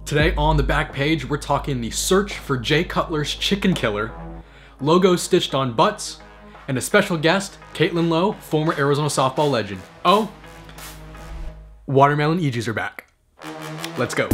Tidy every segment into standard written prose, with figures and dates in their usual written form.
Today on the back page, we're talking the search for Jay Cutler's chicken killer, logos stitched on butts, and a special guest, Caitlin Lowe, former Arizona softball legend. Oh, watermelon EGs are back. Let's go.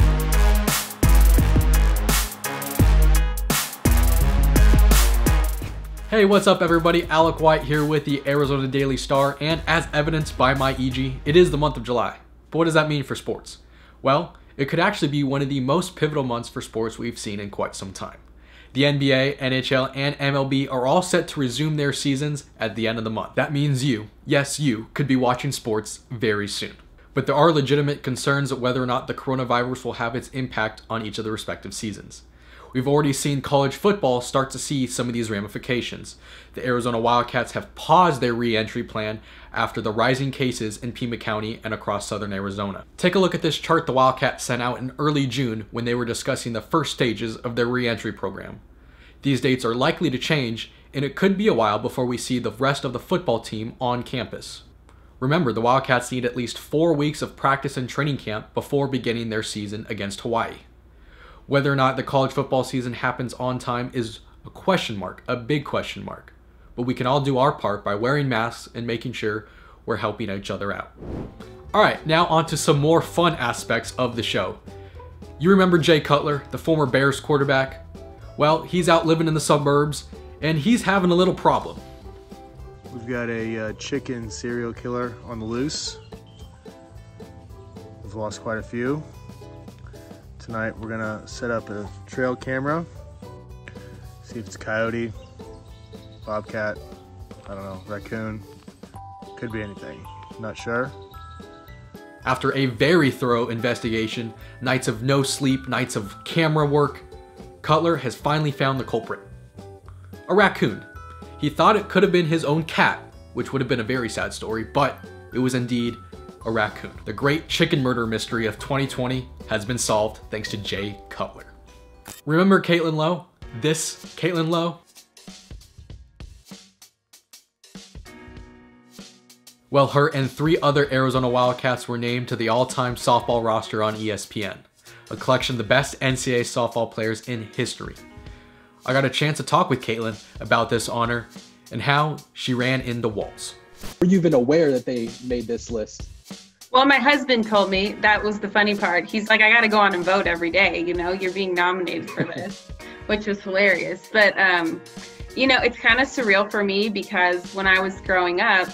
Hey, what's up everybody? Alec White here with the Arizona Daily Star, and as evidenced by my EG, it is the month of July. But what does that mean for sports? Well, it could actually be one of the most pivotal months for sports we've seen in quite some time. The NBA, NHL, and MLB are all set to resume their seasons at the end of the month. That means you, yes you, could be watching sports very soon. But there are legitimate concerns of whether or not the coronavirus will have its impact on each of the respective seasons. We've already seen college football start to see some of these ramifications. The Arizona Wildcats have paused their re-entry plan after the rising cases in Pima County and across southern Arizona. Take a look at this chart the Wildcats sent out in early June when they were discussing the first stages of their re-entry program. These dates are likely to change, and it could be a while before we see the rest of the football team on campus. Remember, the Wildcats need at least 4 weeks of practice and training camp before beginning their season against Hawaii. Whether or not the college football season happens on time is a question mark, a big question mark. But we can all do our part by wearing masks and making sure we're helping each other out. Alright, now on to some more fun aspects of the show. You remember Jay Cutler, the former Bears quarterback? Well, he's out living in the suburbs, and he's having a little problem. We've got a chicken serial killer on the loose. We've lost quite a few. Tonight we're gonna set up a trail camera, see if it's a coyote, bobcat, I don't know, raccoon, could be anything, not sure. After a very thorough investigation, nights of no sleep, nights of camera work, Cutler has finally found the culprit. A raccoon. He thought it could have been his own cat, which would have been a very sad story, but it was indeed a raccoon. The great chicken murder mystery of 2020 has been solved thanks to Jay Cutler. Remember Caitlin Lowe? This Caitlin Lowe? Well, her and 3 other Arizona Wildcats were named to the all-time softball roster on ESPN, a collection of the best NCAA softball players in history. I got a chance to talk with Caitlin about this honor and how she ran into walls. Were you even aware that they made this list? Well, my husband told me. That was the funny part. He's like, I got to go on and vote every day. You know, you're being nominated for this, which was hilarious. But, you know, it's kind of surreal for me because when I was growing up,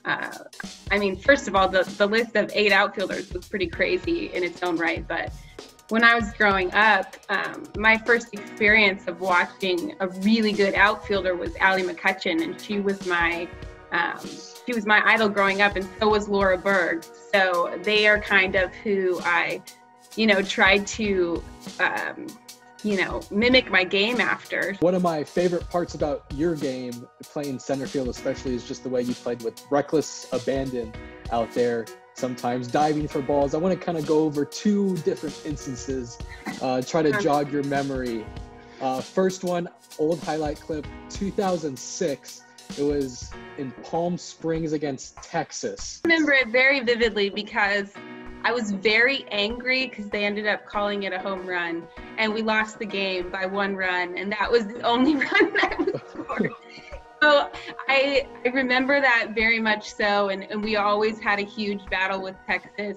I mean, first of all, the list of 8 outfielders was pretty crazy in its own right. But when I was growing up, my first experience of watching a really good outfielder was Allie McCutcheon, and she was my idol growing up, and so was Laura Berg. So they are kind of who I, you know, tried to, you know, mimic my game after. One of my favorite parts about your game, playing center field especially, is just the way you played with reckless abandon out there, sometimes diving for balls. I want to kind of go over 2 different instances, try to jog your memory. First one, old highlight clip, 2006. It was in Palm Springs against Texas. I remember it very vividly because I was very angry because they ended up calling it a home run, and we lost the game by 1 run, and that was the only run that was scored. So I remember that very much so, and we always had a huge battle with Texas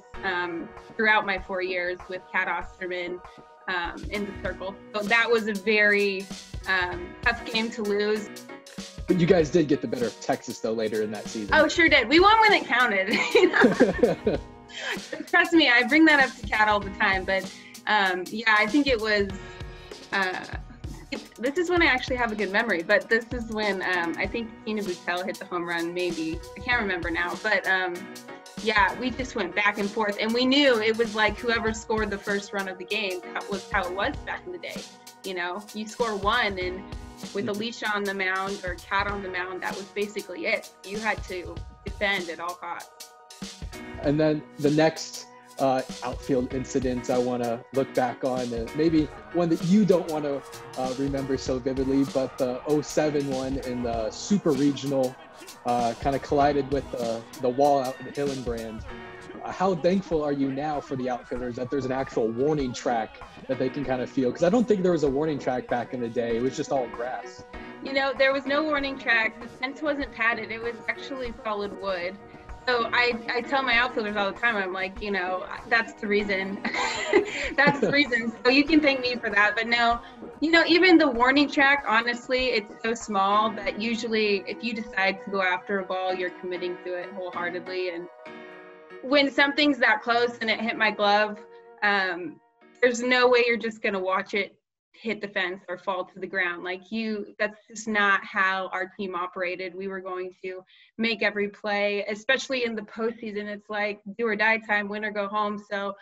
throughout my 4 years with Cat Osterman in the circle. So that was a very tough game to lose. But you guys did get the better of Texas, though, later in that season. Oh, sure did. We won when it counted. You know? Trust me, I bring that up to Kat all the time. But yeah, I think it was, this is when I actually have a good memory. But this is when I think Tina Boutel hit the home run, maybe. I can't remember now. But yeah, we just went back and forth. And we knew it was like whoever scored the first run of the game, that was how it was back in the day. You know, you score 1, and with Alicia on the mound or Cat on the mound, that was basically it. You had to defend at all costs. And then the next outfield incident I want to look back on, maybe one that you don't want to remember so vividly, but the 07 one in the Super Regional kind of collided with the wall out in Hillenbrand. how thankful are you now for the outfielders that there's an actual warning track that they can kind of feel? Because I don't think there was a warning track back in the day. It was just all grass. You know, there was no warning track. The fence wasn't padded. It was actually solid wood. So I tell my outfielders all the time, I'm like, you know, that's the reason. That's the reason. So you can thank me for that. But no, you know, even the warning track, honestly, it's so small that usually if you decide to go after a ball, you're committing to it wholeheartely. And when something's that close and it hit my glove, there's no way you're just going to watch it hit the fence or fall to the ground. That's just not how our team operated. We were going to make every play, especially in the postseason. It's like do or die time, win or go home. So,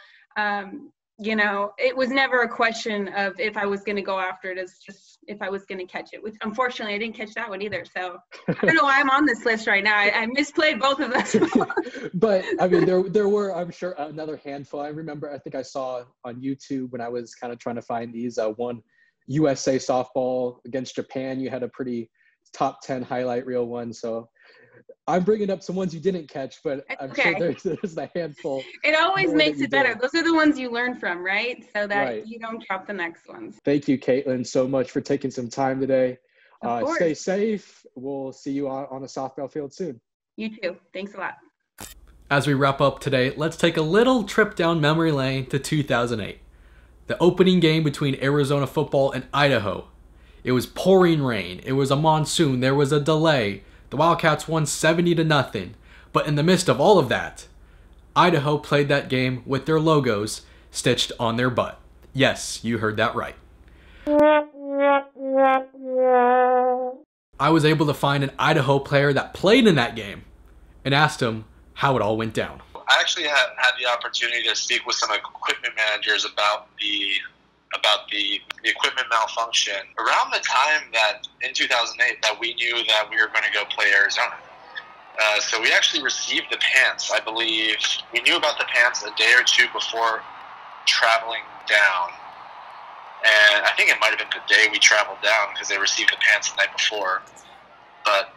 you know, it was never a question of if I was going to go after it. It's just if I was going to catch it, which unfortunately I didn't catch that one either. So I don't know why I'm on this list right now. I misplayed both of those. But I mean, there were, I'm sure, another handful. I remember, I think I saw on YouTube when I was kind of trying to find these, one USA softball against Japan. You had a pretty top 10 highlight reel one. So I'm bringing up some ones you didn't catch, but I'm sure there's a handful. It always makes it better. Those are the ones you learn from, right? So that you don't drop the next ones. Thank you, Caitlin, so much for taking some time today. Stay safe. We'll see you on a softball field soon. You too. Thanks a lot. As we wrap up today, let's take a little trip down memory lane to 2008. The opening game between Arizona football and Idaho. It was pouring rain. It was a monsoon. There was a delay. The Wildcats won 70-0. But in the midst of all of that, Idaho played that game with their logos stitched on their butt. Yes, you heard that right. I was able to find an Idaho player that played in that game and asked him how it all went down. I actually had the opportunity to speak with some equipment managers about the equipment malfunction around the time that in 2008 that we knew that we were going to go play Arizona. So we actually received the pants, I believe. We knew about the pants a day or two before traveling down. And I think it might have been the day we traveled down because they received the pants the night before. But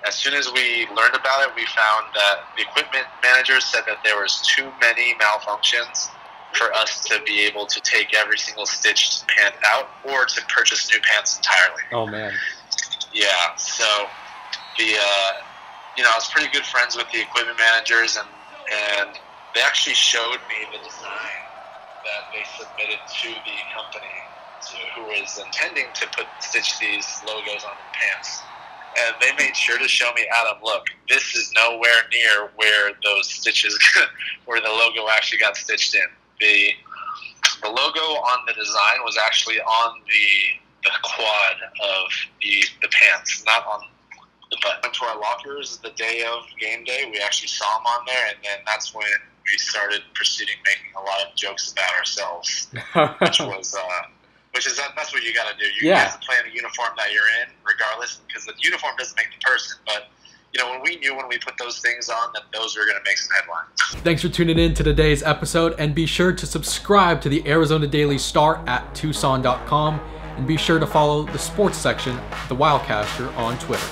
as soon as we learned about it, we found that the equipment managers said that there was too many malfunctions for us to be able to take every single stitched pant out or to purchase new pants entirely. Oh, man. Yeah, so I was pretty good friends with the equipment managers, and they actually showed me the design that they submitted to the company who was intending to stitch these logos on the pants. And they made sure to show me, Adam, look, this is nowhere near where those stitches, where the logo actually got stitched in. The logo on the design was actually on the quad of the pants, not on the butt. Went to our lockers the day of game day. We actually saw them on there, and then that's when we started proceeding making a lot of jokes about ourselves, that's what you got to do. You have to play in the uniform that you're in, regardless, because the uniform doesn't make the person. But when we knew when we put those things on that those were going to make some headlines. Thanks for tuning in to today's episode, and be sure to subscribe to the Arizona Daily Star at Tucson.com, and be sure to follow the sports section, The Wildcaster, on Twitter.